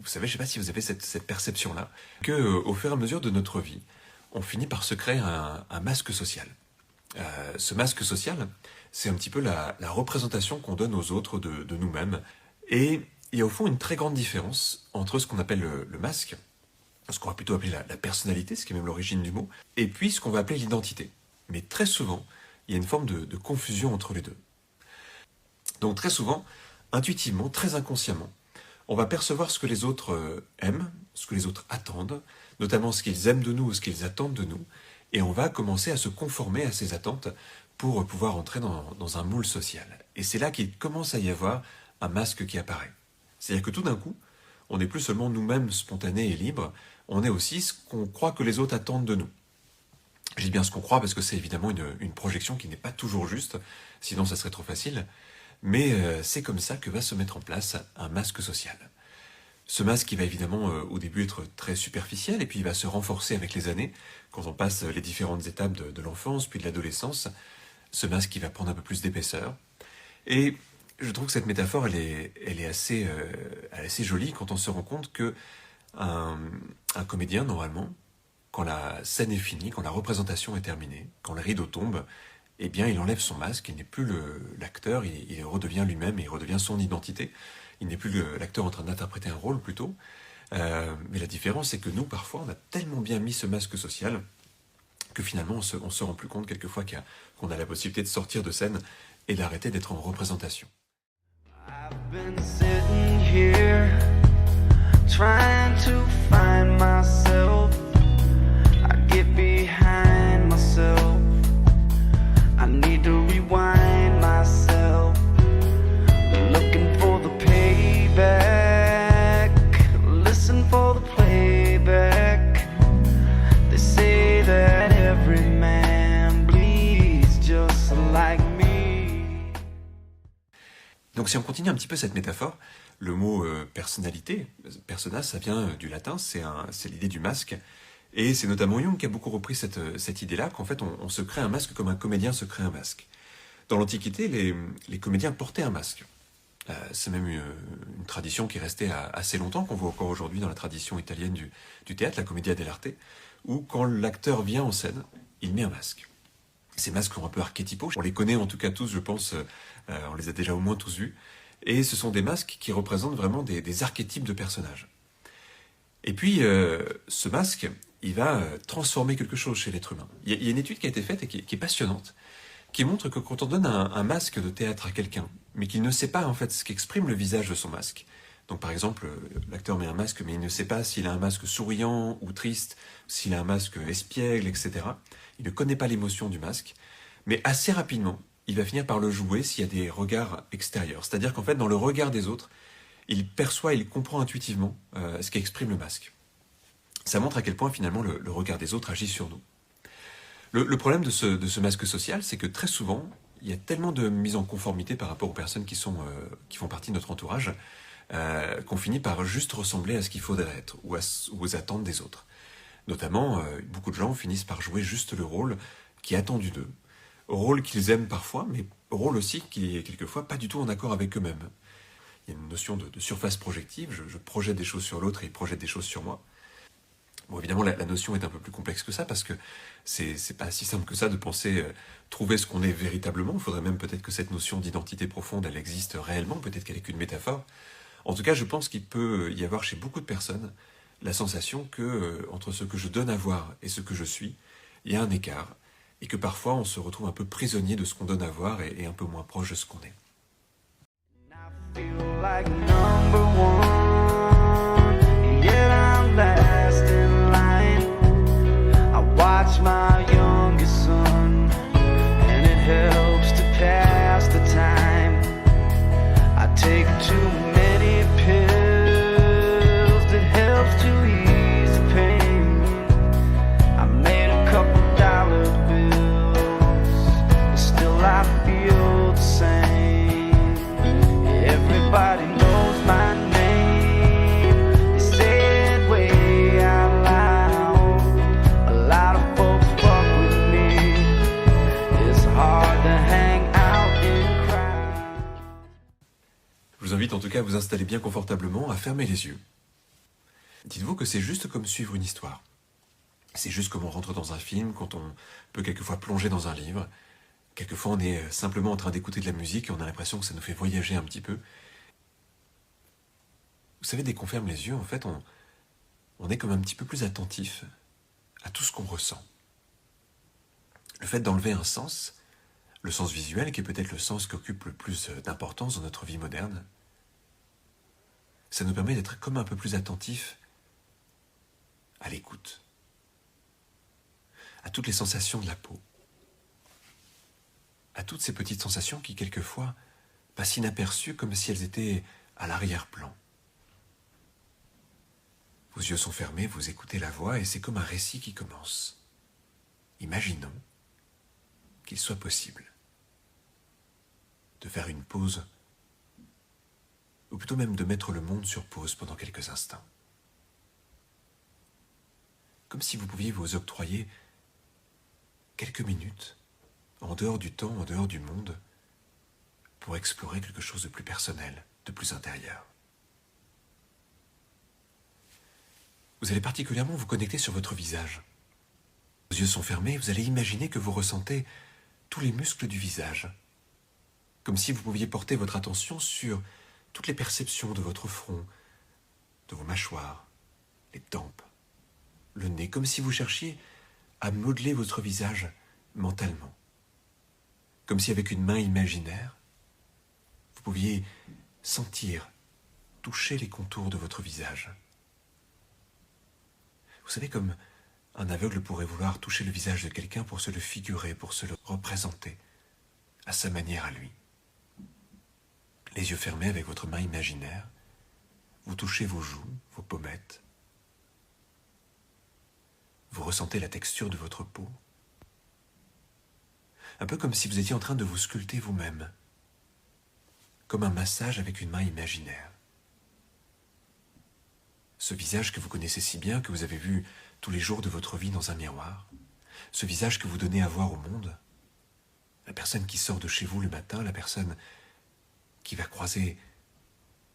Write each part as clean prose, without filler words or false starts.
savez, je ne sais pas si vous avez cette perception-là, que au fur et à mesure de notre vie, on finit par se créer un masque social. Ce masque social, c'est un petit peu la représentation qu'on donne aux autres de nous-mêmes. Et il y a au fond une très grande différence entre ce qu'on appelle le masque, ce qu'on va plutôt appeler la personnalité, ce qui est même l'origine du mot, et puis ce qu'on va appeler l'identité. Mais très souvent, il y a une forme de confusion entre les deux. Donc très souvent, intuitivement, très inconsciemment, on va percevoir ce que les autres aiment, ce que les autres attendent, notamment ce qu'ils aiment de nous ou ce qu'ils attendent de nous, et on va commencer à se conformer à ces attentes pour pouvoir entrer dans un moule social. Et c'est là qu'il commence à y avoir un masque qui apparaît. C'est-à-dire que tout d'un coup, on n'est plus seulement nous-mêmes spontanés et libres, on est aussi ce qu'on croit que les autres attendent de nous. Je dis bien ce qu'on croit parce que c'est évidemment une projection qui n'est pas toujours juste, sinon ça serait trop facile, mais c'est comme ça que va se mettre en place un masque social. Ce masque, il va évidemment au début être très superficiel et puis il va se renforcer avec les années, quand on passe les différentes étapes de l'enfance puis de l'adolescence. Ce masque, il va prendre un peu plus d'épaisseur. Et je trouve que cette métaphore, elle est assez jolie quand on se rend compte que un comédien, normalement, quand la scène est finie, quand la représentation est terminée, quand le rideau tombe, eh bien, il enlève son masque, il n'est plus l'acteur, il redevient lui-même, il redevient son identité. Il n'est plus l'acteur en train d'interpréter un rôle, plutôt. Mais la différence, c'est que nous, parfois, on a tellement bien mis ce masque social que finalement, on se rend plus compte quelquefois qu'on a la possibilité de sortir de scène et d'arrêter d'être en représentation. I've been sitting here trying to find myself. I get behind myself. I need to rewind myself. Looking for the payback. Listen for the playback. They say that every man bleeds just like me. Donc si on continue un petit peu cette métaphore, le mot personnalité, persona, ça vient du latin, c'est l'idée du masque. Et c'est notamment Jung qui a beaucoup repris cette idée-là, qu'en fait on se crée un masque comme un comédien se crée un masque. Dans l'Antiquité, les comédiens portaient un masque. C'est même une tradition qui est restée assez longtemps, qu'on voit encore aujourd'hui dans la tradition italienne du théâtre, la commedia dell'arte, où quand l'acteur vient en scène, il met un masque. Ces masques sont un peu archétypaux, on les connaît en tout cas tous, je pense, on les a déjà au moins tous vus, et ce sont des masques qui représentent vraiment des archétypes de personnages. Et puis, ce masque, il va transformer quelque chose chez l'être humain. Il y a une étude qui a été faite et qui est passionnante, qui montre que quand on donne un masque de théâtre à quelqu'un, mais qu'il ne sait pas en fait ce qu'exprime le visage de son masque, donc par exemple, l'acteur met un masque, mais il ne sait pas s'il a un masque souriant ou triste, s'il a un masque espiègle, etc. Il ne connaît pas l'émotion du masque, mais assez rapidement, il va finir par le jouer s'il y a des regards extérieurs. C'est-à-dire qu'en fait, dans le regard des autres, il perçoit, il comprend intuitivement ce qu'exprime le masque. Ça montre à quel point finalement le regard des autres agit sur nous. Le problème de ce masque social, c'est que très souvent, il y a tellement de mise en conformité par rapport aux personnes qui font partie de notre entourage, qu'on finit par juste ressembler à ce qu'il faudrait être, ou aux attentes des autres. Notamment, beaucoup de gens finissent par jouer juste le rôle qui est attendu d'eux, rôle qu'ils aiment parfois, mais rôle aussi qui est quelquefois pas du tout en accord avec eux-mêmes. Il y a une notion de surface projective, je projette des choses sur l'autre et il projette des choses sur moi. Bon, évidemment, la notion est un peu plus complexe que ça, parce que c'est pas si simple que ça de penser trouver ce qu'on est véritablement. Il faudrait même peut-être que cette notion d'identité profonde, elle existe réellement, peut-être qu'elle n'est qu'une métaphore. En tout cas, je pense qu'il peut y avoir chez beaucoup de personnes la sensation que entre ce que je donne à voir et ce que je suis, il y a un écart, et que parfois on se retrouve un peu prisonnier de ce qu'on donne à voir et un peu moins proche de ce qu'on est. Feel like number one, and yet I'm last in line. I watch my youngest son, and it helps to pass the time. I take too many pills, that helps to ease the pain. I made a couple dollar bills, but still I feel the same. Everybody knows my name. They say it way out loud. A lot of folks fuck with me. It's hard to hang out in crowds. Je vous invite en tout cas à vous installer bien confortablement, à fermer les yeux Dites-vous que c'est juste comme suivre une histoire. C'est juste comme on rentre dans un film, quand on peut quelquefois plonger dans un livre. Quelquefois, on est simplement en train d'écouter de la musique et on a l'impression que ça nous fait voyager un petit peu. Vous savez, dès qu'on ferme les yeux, en fait, on est comme un petit peu plus attentif à tout ce qu'on ressent. Le fait d'enlever un sens, le sens visuel, qui est peut-être le sens qui occupe le plus d'importance dans notre vie moderne, ça nous permet d'être comme un peu plus attentif à l'écoute, à toutes les sensations de la peau, à toutes ces petites sensations qui, quelquefois, passent inaperçues comme si elles étaient à l'arrière-plan. Vos yeux sont fermés, vous écoutez la voix et c'est comme un récit qui commence. Imaginons qu'il soit possible de faire une pause, ou plutôt même de mettre le monde sur pause pendant quelques instants. Comme si vous pouviez vous octroyer quelques minutes, en dehors du temps, en dehors du monde, pour explorer quelque chose de plus personnel, de plus intérieur. Vous allez particulièrement vous connecter sur votre visage. Vos yeux sont fermés, vous allez imaginer que vous ressentez tous les muscles du visage, comme si vous pouviez porter votre attention sur toutes les perceptions de votre front, de vos mâchoires, les tempes, le nez, comme si vous cherchiez à modeler votre visage mentalement. Comme si avec une main imaginaire, vous pouviez sentir, toucher les contours de votre visage. Vous savez, comme un aveugle pourrait vouloir toucher le visage de quelqu'un pour se le figurer, pour se le représenter, à sa manière à lui. Les yeux fermés avec votre main imaginaire, vous touchez vos joues, vos pommettes. Vous ressentez la texture de votre peau. Un peu comme si vous étiez en train de vous sculpter vous-même, comme un massage avec une main imaginaire. Ce visage que vous connaissez si bien, que vous avez vu tous les jours de votre vie dans un miroir, ce visage que vous donnez à voir au monde, la personne qui sort de chez vous le matin, la personne qui va croiser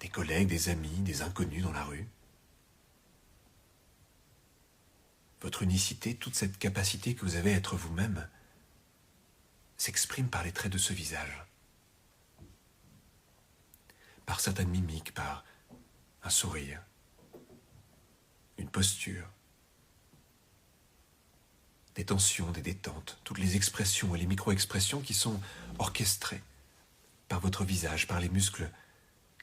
des collègues, des amis, des inconnus dans la rue. Votre unicité, toute cette capacité que vous avez à être vous-même, s'exprime par les traits de ce visage, par certaines mimiques, par un sourire, une posture, des tensions, des détentes, toutes les expressions et les micro-expressions qui sont orchestrées par votre visage, par les muscles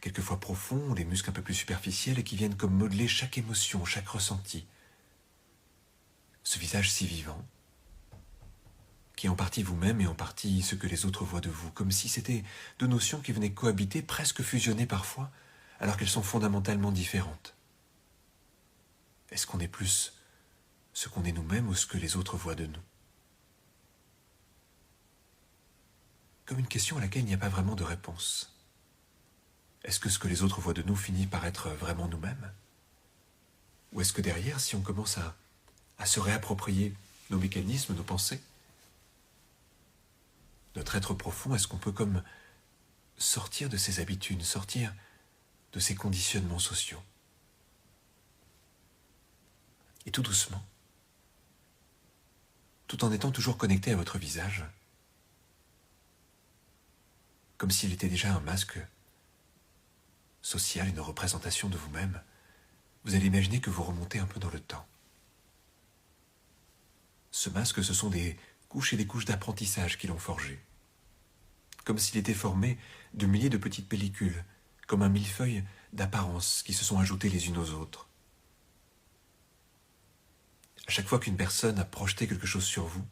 quelquefois profonds, les muscles un peu plus superficiels et qui viennent comme modeler chaque émotion, chaque ressenti. Ce visage si vivant, qui est en partie vous-même et en partie ce que les autres voient de vous, comme si c'était deux notions qui venaient cohabiter, presque fusionner parfois, alors qu'elles sont fondamentalement différentes. Est-ce qu'on est plus ce qu'on est nous-mêmes ou ce que les autres voient de nous? Comme une question à laquelle il n'y a pas vraiment de réponse. Est-ce que ce que les autres voient de nous finit par être vraiment nous-mêmes? Ou est-ce que derrière, si on commence à se réapproprier nos mécanismes, nos pensées, notre être profond, est-ce qu'on peut comme sortir de ses habitudes, sortir de ses conditionnements sociaux? Et tout doucement, tout en étant toujours connecté à votre visage, comme s'il était déjà un masque social, une représentation de vous-même, vous allez imaginer que vous remontez un peu dans le temps. Ce masque, ce sont des couches et des couches d'apprentissage qui l'ont forgé, comme s'il était formé de milliers de petites pellicules, comme un millefeuille d'apparences qui se sont ajoutées les unes aux autres. À chaque fois qu'une personne a projeté quelque chose sur vous,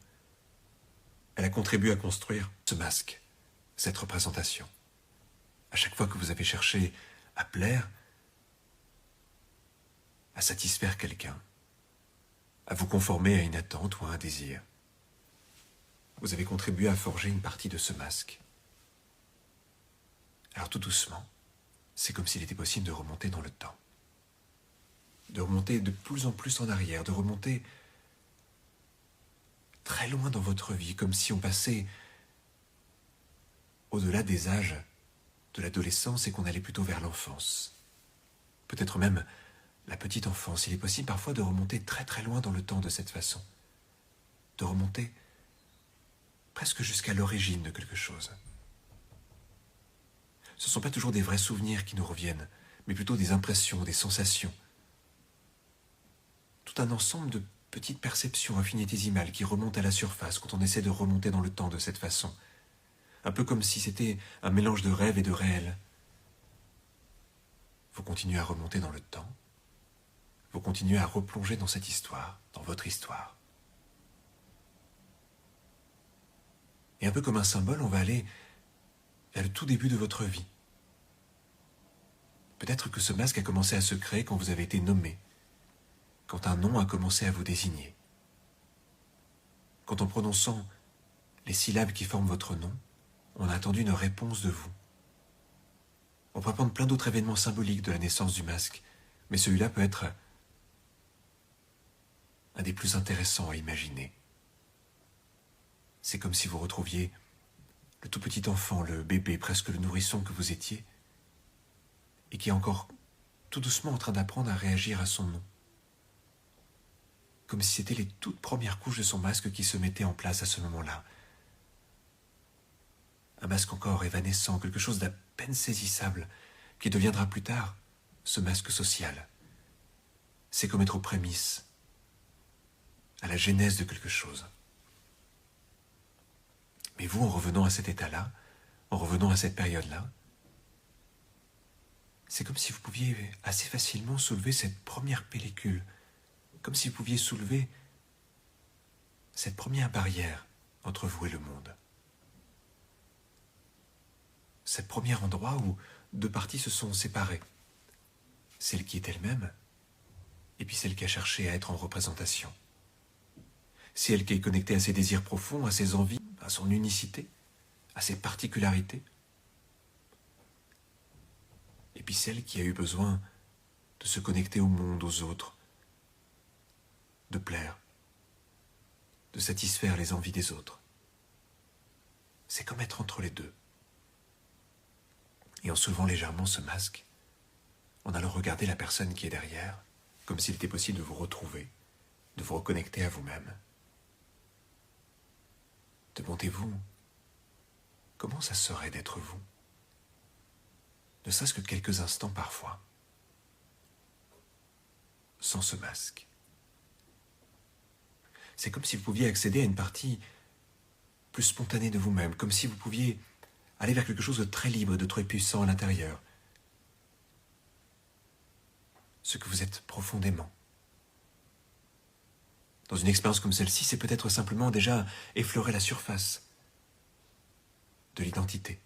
elle a contribué à construire ce masque, cette représentation. À chaque fois que vous avez cherché à plaire, à satisfaire quelqu'un, à vous conformer à une attente ou à un désir, vous avez contribué à forger une partie de ce masque. Alors tout doucement, c'est comme s'il était possible de remonter dans le temps. De remonter de plus en plus en arrière, de remonter très loin dans votre vie, comme si on passait au-delà des âges de l'adolescence et qu'on allait plutôt vers l'enfance. Peut-être même la petite enfance, il est possible parfois de remonter très très loin dans le temps de cette façon. De remonter presque jusqu'à l'origine de quelque chose. Ce ne sont pas toujours des vrais souvenirs qui nous reviennent, mais plutôt des impressions, des sensations. Tout un ensemble de petites perceptions infinitésimales qui remontent à la surface quand on essaie de remonter dans le temps de cette façon. Un peu comme si c'était un mélange de rêve et de réel. Vous continuez à remonter dans le temps. Vous continuez à replonger dans cette histoire, dans votre histoire. Et un peu comme un symbole, on va aller vers le tout début de votre vie. Peut-être que ce masque a commencé à se créer quand vous avez été nommé, quand un nom a commencé à vous désigner. Quand en prononçant les syllabes qui forment votre nom, on a attendu une réponse de vous. On peut prendre plein d'autres événements symboliques de la naissance du masque, mais celui-là peut être un des plus intéressants à imaginer. C'est comme si vous retrouviez le tout petit enfant, le bébé, presque le nourrisson que vous étiez, et qui est encore tout doucement en train d'apprendre à réagir à son nom. Comme si c'était les toutes premières couches de son masque qui se mettaient en place à ce moment-là. Un masque encore évanescent, quelque chose d'à peine saisissable, qui deviendra plus tard ce masque social. C'est comme être aux prémices, à la genèse de quelque chose. Mais vous, en revenant à cet état-là, en revenant à cette période-là, c'est comme si vous pouviez assez facilement soulever cette première pellicule, comme si vous pouviez soulever cette première barrière entre vous et le monde. Ce premier endroit où deux parties se sont séparées. Celle qui est elle-même, et puis celle qui a cherché à être en représentation. Celle qui est connectée à ses désirs profonds, à ses envies, à son unicité, à ses particularités. Et puis celle qui a eu besoin de se connecter au monde, aux autres, de plaire, de satisfaire les envies des autres. C'est comme être entre les deux. Et en soulevant légèrement ce masque, en allant regarder la personne qui est derrière, comme s'il était possible de vous retrouver, de vous reconnecter à vous-même. Demandez-vous, comment ça serait d'être vous? Ne serait-ce que quelques instants parfois, sans ce masque. C'est comme si vous pouviez accéder à une partie plus spontanée de vous-même, comme si vous pouviez aller vers quelque chose de très libre, de très puissant à l'intérieur. Ce que vous êtes profondément. Dans une expérience comme celle-ci, c'est peut-être simplement déjà effleurer la surface de l'identité.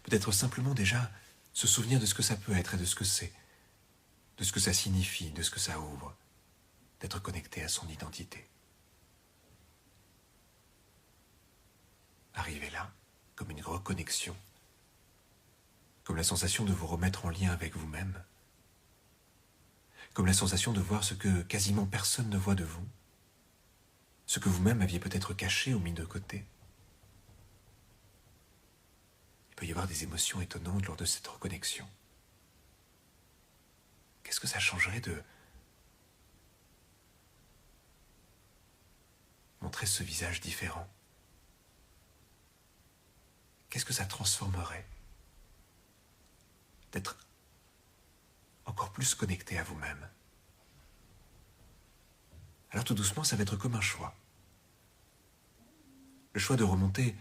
Peut-être simplement déjà se souvenir de ce que ça peut être et de ce que c'est, de ce que ça signifie, de ce que ça ouvre, d'être connecté à son identité. Arrivez là, comme une reconnexion, comme la sensation de vous remettre en lien avec vous-même, comme la sensation de voir ce que quasiment personne ne voit de vous, ce que vous-même aviez peut-être caché ou mis de côté. Il peut y avoir des émotions étonnantes lors de cette reconnexion. Qu'est-ce que ça changerait de montrer ce visage différent? Qu'est-ce que ça transformerait d'être encore plus connecté à vous-même? Alors tout doucement, ça va être comme un choix. Le choix de remonter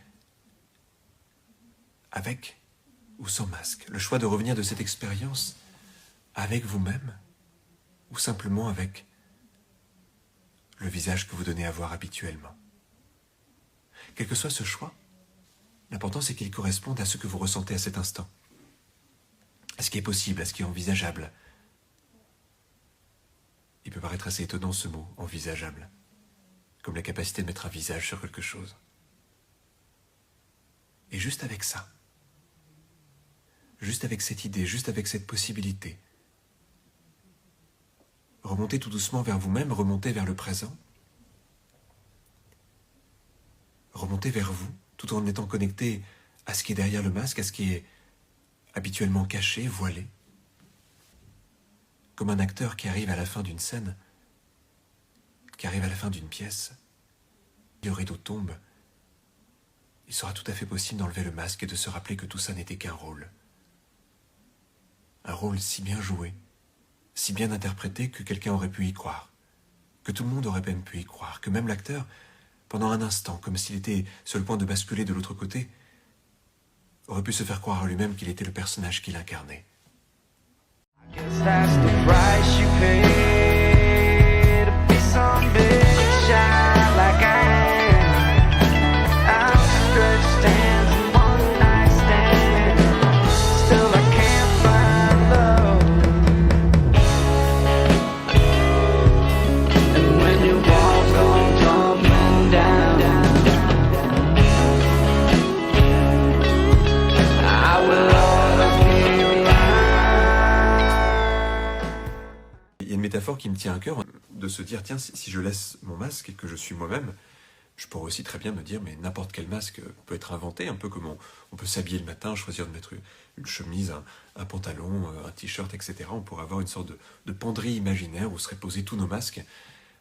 avec ou sans masque. Le choix de revenir de cette expérience avec vous-même ou simplement avec le visage que vous donnez à voir habituellement. Quel que soit ce choix, l'important c'est qu'il corresponde à ce que vous ressentez à cet instant, à ce qui est possible, à ce qui est envisageable. Il peut paraître assez étonnant ce mot, envisageable, comme la capacité de mettre un visage sur quelque chose. Et juste avec ça, juste avec cette idée, juste avec cette possibilité, remontez tout doucement vers vous-même, remontez vers le présent, remontez vers vous, tout en étant connecté à ce qui est derrière le masque, à ce qui est habituellement caché, voilé. comme un acteur qui arrive à la fin d'une scène, qui arrive à la fin d'une pièce. Le rideau tombe. Il sera tout à fait possible d'enlever le masque et de se rappeler que tout ça n'était qu'un rôle. Un rôle si bien joué, si bien interprété que quelqu'un aurait pu y croire, que tout le monde aurait même pu y croire, que même l'acteur, pendant un instant, comme s'il était sur le point de basculer de l'autre côté, aurait pu se faire croire à lui-même qu'il était le personnage qu'il incarnait. I guess that's the price you pay to be some big shot like I am. Outstretched hands and one night stand. Still I can't find love. And when your walls come tumbling down, I will always be around. Il y a une métaphore qui me tient à cœur, de se dire, tiens, si je laisse mon masque et que je suis moi-même, je pourrais aussi très bien me dire, mais n'importe quel masque peut être inventé, un peu comme on peut s'habiller le matin, choisir de mettre une chemise, un pantalon, un t-shirt, etc. On pourrait avoir une sorte de penderie imaginaire où seraient posés tous nos masques,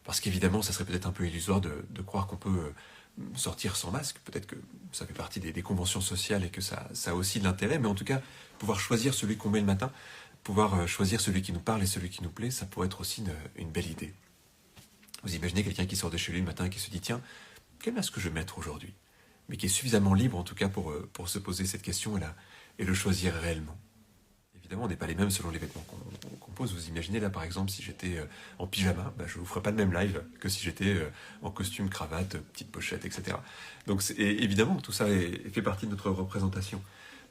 parce qu'évidemment, ça serait peut-être un peu illusoire de croire qu'on peut sortir sans masque. Peut-être que ça fait partie des conventions sociales et que ça a aussi de l'intérêt, mais en tout cas, pouvoir choisir celui qu'on met le matin, pouvoir choisir celui qui nous parle et celui qui nous plaît, ça pourrait être aussi une belle idée. Vous imaginez quelqu'un qui sort de chez lui le matin et qui se dit, tiens, quel masque je vais mettre aujourd'hui? Mais qui est suffisamment libre, en tout cas, pour se poser cette question et le choisir réellement. Évidemment, on n'est pas les mêmes selon les vêtements qu'on pose. Vous imaginez, là, par exemple, si j'étais en pyjama, je ne vous ferais pas le même live que si j'étais en costume, cravate, petite pochette, etc. Donc, évidemment, tout ça fait partie de notre représentation.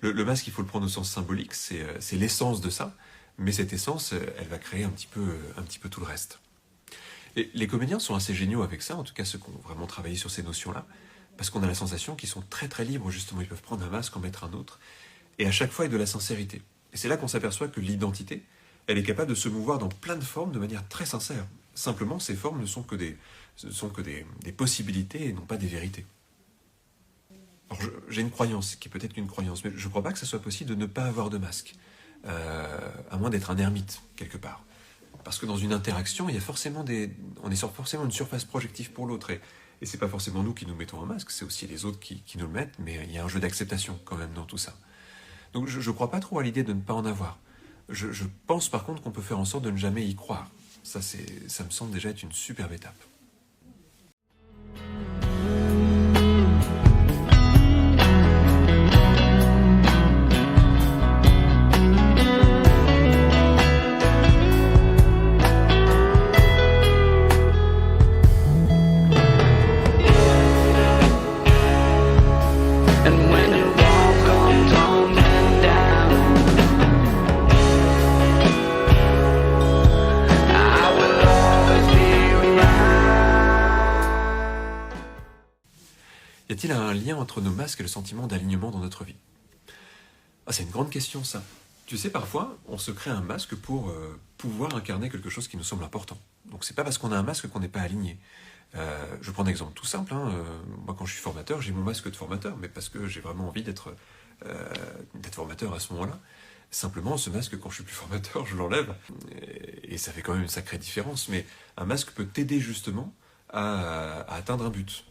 Le masque, il faut le prendre au sens symbolique, c'est l'essence de ça, mais cette essence, elle va créer un petit peu tout le reste. Et les comédiens sont assez géniaux avec ça, en tout cas ceux qui ont vraiment travaillé sur ces notions-là, parce qu'on a la sensation qu'ils sont très très libres, justement, ils peuvent prendre un masque, en mettre un autre, et à chaque fois avec de la sincérité. Et c'est là qu'on s'aperçoit que l'identité, elle est capable de se mouvoir dans plein de formes de manière très sincère. Simplement, ces formes ne sont que des possibilités et non pas des vérités. Alors, j'ai une croyance, qui est peut-être une croyance, mais je ne crois pas que ça soit possible de ne pas avoir de masque, à moins d'être un ermite, quelque part. Parce que dans une interaction, on est forcément une surface projective pour l'autre, et c'est pas forcément nous qui nous mettons un masque, c'est aussi les autres qui nous le mettent, mais il y a un jeu d'acceptation quand même dans tout ça. Donc je ne crois pas trop à l'idée de ne pas en avoir. Je pense par contre qu'on peut faire en sorte de ne jamais y croire. Ça me semble déjà être une superbe étape. And when your walls come tumbling down, I will always be around. Y a-t-il un lien entre nos masques et le sentiment d'alignement dans notre vie? Ah, c'est une grande question, ça. Tu sais, parfois, on se crée un masque pour pouvoir incarner quelque chose qui nous semble important. Donc c'est pas parce qu'on a un masque qu'on n'est pas aligné. Je prends un exemple tout simple. Moi, quand je suis formateur, j'ai mon masque de formateur, mais parce que j'ai vraiment envie d'être formateur à ce moment-là. Simplement, ce masque, quand je suis plus formateur, je l'enlève. Et ça fait quand même une sacrée différence. Mais un masque peut t'aider justement à atteindre un but.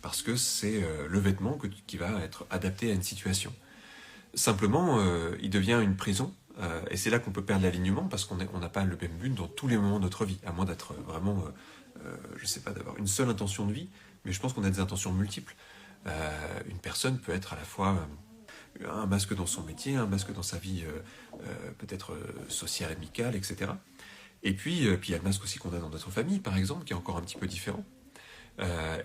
Parce que c'est le vêtement qui va être adapté à une situation. Simplement, il devient une prison. Et c'est là qu'on peut perdre l'alignement, parce qu'on n'a pas le même but dans tous les moments de notre vie, à moins d'être vraiment... je sais pas, d'avoir une seule intention de vie, mais je pense qu'on a des intentions multiples. Une personne peut être à la fois un masque dans son métier, un masque dans sa vie peut-être sociale, amicale, etc. Et puis il y a le masque aussi qu'on a dans notre famille, par exemple, qui est encore un petit peu différent.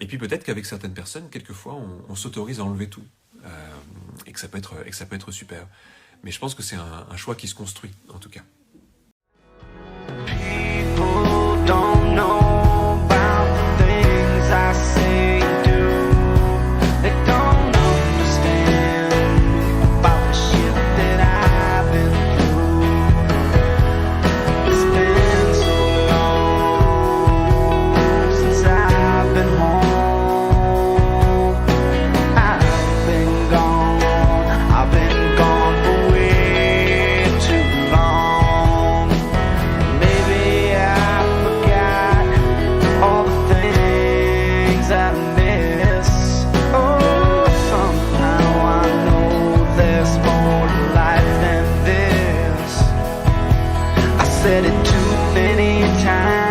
Et puis peut-être qu'avec certaines personnes, quelquefois, on s'autorise à enlever tout, et que ça peut être super. Mais je pense que c'est un choix qui se construit, en tout cas. People don't know about the things I say and do. They don't understand about the shit that I've been through. It's been so long since I've been home. I've been gone for way too long. said it too many times.